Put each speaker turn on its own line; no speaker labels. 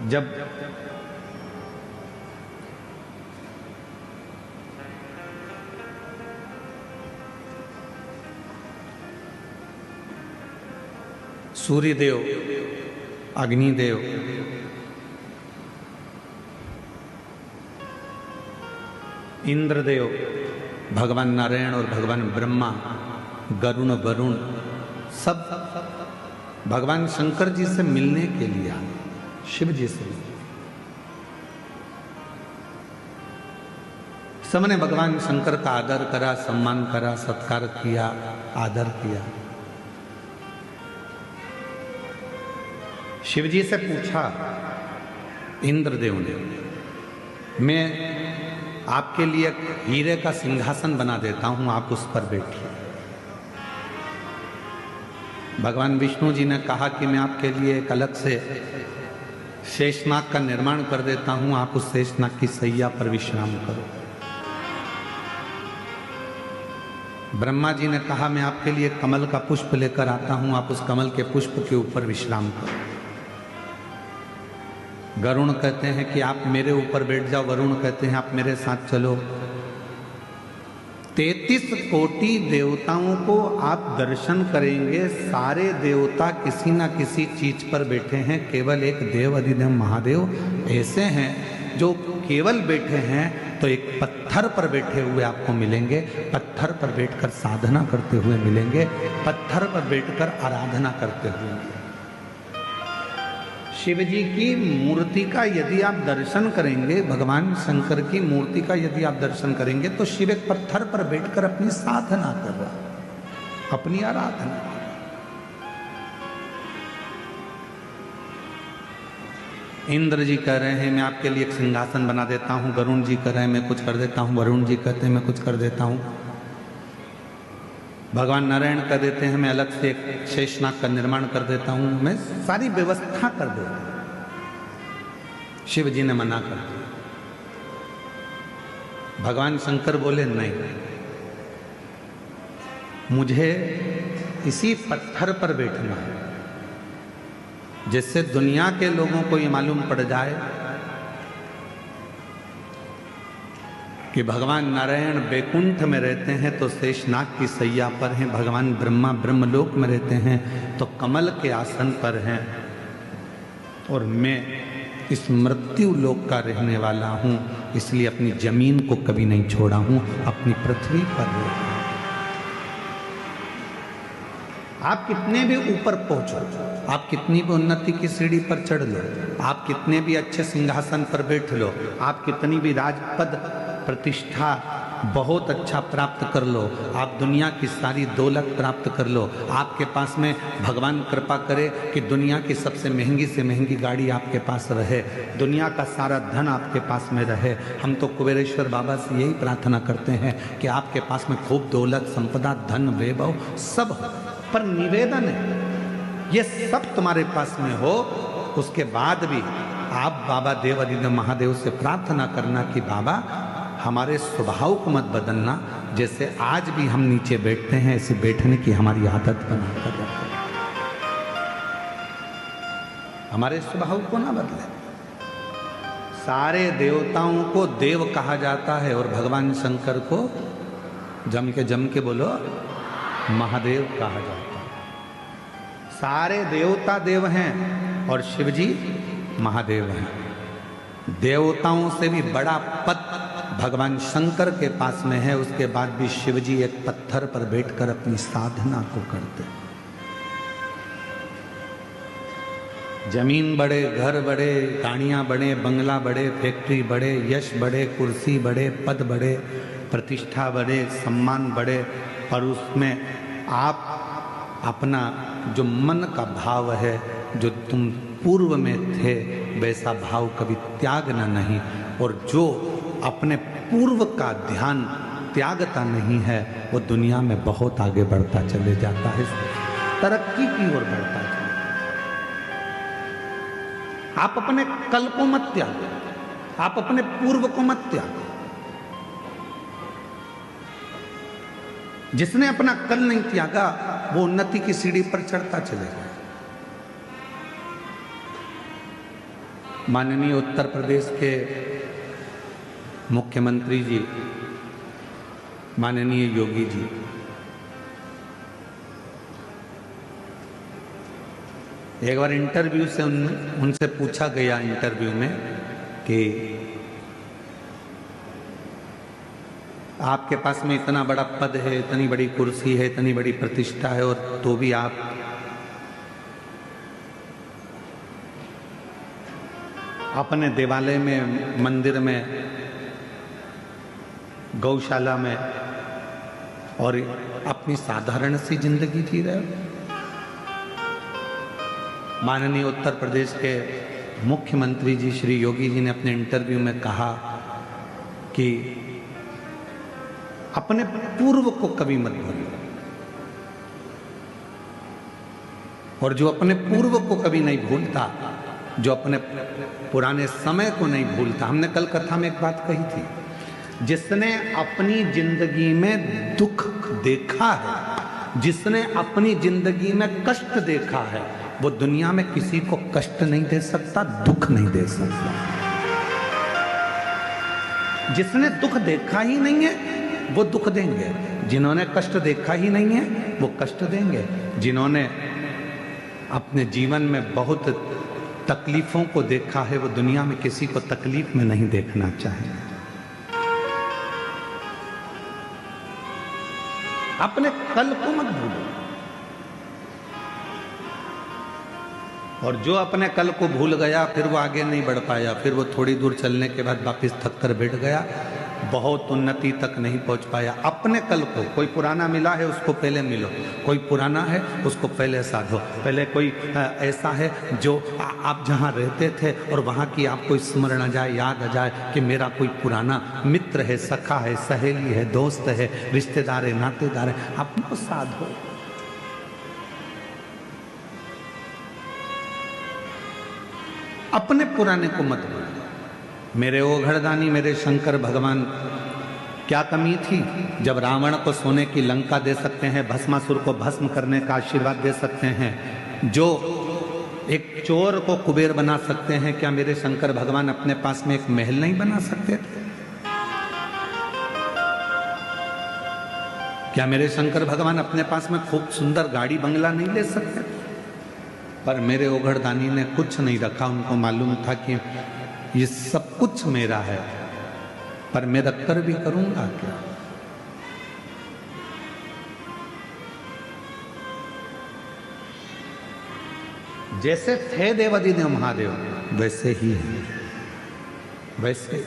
जब सूर्यदेव, अग्निदेव, इंद्रदेव, भगवान नारायण और भगवान ब्रह्मा, गरुण, वरुण सब भगवान शंकर जी से मिलने के लिए आए, शिव जी से। सबने भगवान शंकर का आदर करा, सम्मान करा, सत्कार किया, आदर किया। शिव जी से पूछा इंद्रदेव ने, मैं आपके लिए एक हीरे का सिंहासन बना देता हूं, आप उस पर बैठिए। भगवान विष्णु जी ने कहा कि मैं आपके लिए एक अलग से शेषनाग का निर्माण कर देता हूं, आप उस शेषनाग की सैया पर विश्राम करो। ब्रह्मा जी ने कहा मैं आपके लिए कमल का पुष्प लेकर आता हूं, आप उस कमल के पुष्प के ऊपर विश्राम करो। गरुण कहते हैं कि आप मेरे ऊपर बैठ जाओ, वरुण कहते हैं आप मेरे साथ चलो। 33 कोटि देवताओं को आप दर्शन करेंगे, सारे देवता किसी ना किसी चीज पर बैठे हैं, केवल एक देव अधिदेव महादेव ऐसे हैं जो केवल बैठे हैं तो एक पत्थर पर बैठे हुए आपको मिलेंगे, पत्थर पर बैठकर साधना करते हुए मिलेंगे, पत्थर पर बैठकर आराधना करते हुए मिलेंगे। शिव जी की मूर्ति का यदि आप दर्शन करेंगे, भगवान शंकर की मूर्ति का यदि आप दर्शन करेंगे तो शिव एक पत्थर पर बैठकर अपनी साधना कर रहा, अपनी आराधना। इंद्र जी कह रहे हैं मैं आपके लिए एक सिंहासन बना देता हूं, गरुण जी कह रहे हैं मैं कुछ कर देता हूं, वरुण जी कहते हैं मैं कुछ कर देता हूं, भगवान नारायण कह देते हैं मैं अलग से एक शेषनाग का निर्माण कर देता हूं, मैं सारी व्यवस्था कर देता हूं। शिव जी ने मना कर दिया। भगवान शंकर बोले नहीं, मुझे इसी पत्थर पर बैठना है, जिससे दुनिया के लोगों को ये मालूम पड़ जाए कि भगवान नारायण बैकुंठ में रहते हैं तो शेषनाग की सैया पर हैं, भगवान ब्रह्मा ब्रह्मलोक में रहते हैं तो कमल के आसन पर हैं, और मैं इस मृत्यु लोक का रहने वाला हूं, इसलिए अपनी जमीन को कभी नहीं छोड़ा हूं, अपनी पृथ्वी पर रहता हूं। आप कितने भी ऊपर पहुंचो, आप कितनी भी उन्नति की सीढ़ी पर चढ़ लो, आप कितने भी अच्छे सिंहासन पर बैठ लो, आप कितनी भी राजपद प्रतिष्ठा बहुत अच्छा प्राप्त कर लो, आप दुनिया की सारी दौलत प्राप्त कर लो, आपके पास में भगवान कृपा करे कि दुनिया की सबसे महंगी से महंगी गाड़ी आपके पास रहे, दुनिया का सारा धन आपके पास में रहे। हम तो कुबेरेश्वर बाबा से यही प्रार्थना करते हैं कि आपके पास में खूब दौलत, संपदा, धन, वैभव सब हो, पर निवेदन है ये सब तुम्हारे पास में हो, उसके बाद भी आप बाबा देव अधिदेव महादेव से प्रार्थना करना कि बाबा हमारे स्वभाव को मत बदलना, जैसे आज भी हम नीचे बैठते हैं ऐसे बैठने की हमारी आदत बनाकर रखो, हमारे स्वभाव को ना बदले। सारे देवताओं को देव कहा जाता है और भगवान शंकर को जम के बोलो महादेव कहा जाता है। सारे देवता देव हैं और शिव जी महादेव हैं। देवताओं से भी बड़ा पद भगवान शंकर के पास में है, उसके बाद भी शिव जी एक पत्थर पर बैठकर अपनी साधना को करते। जमीन बड़े, घर बड़े, गाड़ियां बड़े, बंगला बड़े, फैक्ट्री बड़े, यश बड़े, कुर्सी बड़े, पद बड़े, प्रतिष्ठा बड़े, सम्मान बड़े, पर उसमें आप अपना जो मन का भाव है, जो तुम पूर्व में थे वैसा भाव कभी त्यागना नहीं, और जो अपने पूर्व का ध्यान त्यागता नहीं है वो दुनिया में बहुत आगे बढ़ता चले जाता है, तरक्की की ओर बढ़ता चले। आप अपने कल को मत त्यागो, आप अपने पूर्व को मत त्यागो। जिसने अपना कल नहीं त्यागा वो उन्नति की सीढ़ी पर चढ़ता चलेगा। माननीय उत्तर प्रदेश के मुख्यमंत्री जी माननीय योगी जी, एक बार इंटरव्यू से उनसे पूछा गया इंटरव्यू में कि आपके पास में इतना बड़ा पद है, इतनी बड़ी कुर्सी है, इतनी बड़ी प्रतिष्ठा है, और तो भी आप अपने देवालय में, मंदिर में, गौशाला में और अपनी साधारण सी जिंदगी जी रहे हो। माननीय उत्तर प्रदेश के मुख्यमंत्री जी श्री योगी जी ने अपने इंटरव्यू में कहा कि अपने पूर्व को कभी मत भूलो, और जो अपने पूर्व को कभी नहीं भूलता, जो अपने पुराने समय को नहीं भूलता। हमने कल कथा में एक बात कही थी, जिसने अपनी जिंदगी में दुख देखा है, जिसने अपनी जिंदगी में कष्ट देखा है, वो दुनिया में किसी को कष्ट नहीं दे सकता, दुख नहीं दे सकता। जिसने दुख देखा ही नहीं है वो दुख देंगे, जिन्होंने कष्ट देखा ही नहीं है वो कष्ट देंगे, जिन्होंने अपने जीवन में बहुत तकलीफों को देखा है वो दुनिया में किसी को तकलीफ में नहीं देखना चाहेंगे। अपने कल को मत भूलो, और जो अपने कल को भूल गया फिर वो आगे नहीं बढ़ पाया, फिर वो थोड़ी दूर चलने के बाद वापस थक कर बैठ गया, बहुत उन्नति तक नहीं पहुंच पाया। अपने कल को, कोई पुराना मिला है उसको पहले मिलो, कोई पुराना है उसको पहले साधो। पहले कोई ऐसा है जो आप जहाँ रहते थे और वहाँ की आपको स्मरण आ जाए, याद आ जाए कि मेरा कोई पुराना मित्र है, सखा है, सहेली है, दोस्त है, रिश्तेदार है, नातेदार है, अपने साधो। अपने पुराने को मत भूलो। मेरे ओघड़दानी, मेरे शंकर भगवान, क्या कमी थी जब रावण को सोने की लंका दे सकते हैं, भस्मासुर को भस्म करने का आशीर्वाद दे सकते हैं, जो एक चोर को कुबेर बना सकते हैं, क्या मेरे शंकर भगवान अपने पास में एक महल नहीं बना सकते थे? क्या मेरे शंकर भगवान अपने पास में खूब सुंदर गाड़ी बंगला नहीं ले सकते? पर मेरे ओघड़दानी ने कुछ नहीं रखा। उनको मालूम था कि ये सब कुछ मेरा है, पर मैं रख कर भी करूंगा क्या? जैसे थे देवादिदेव महादेव वैसे ही है, वैसे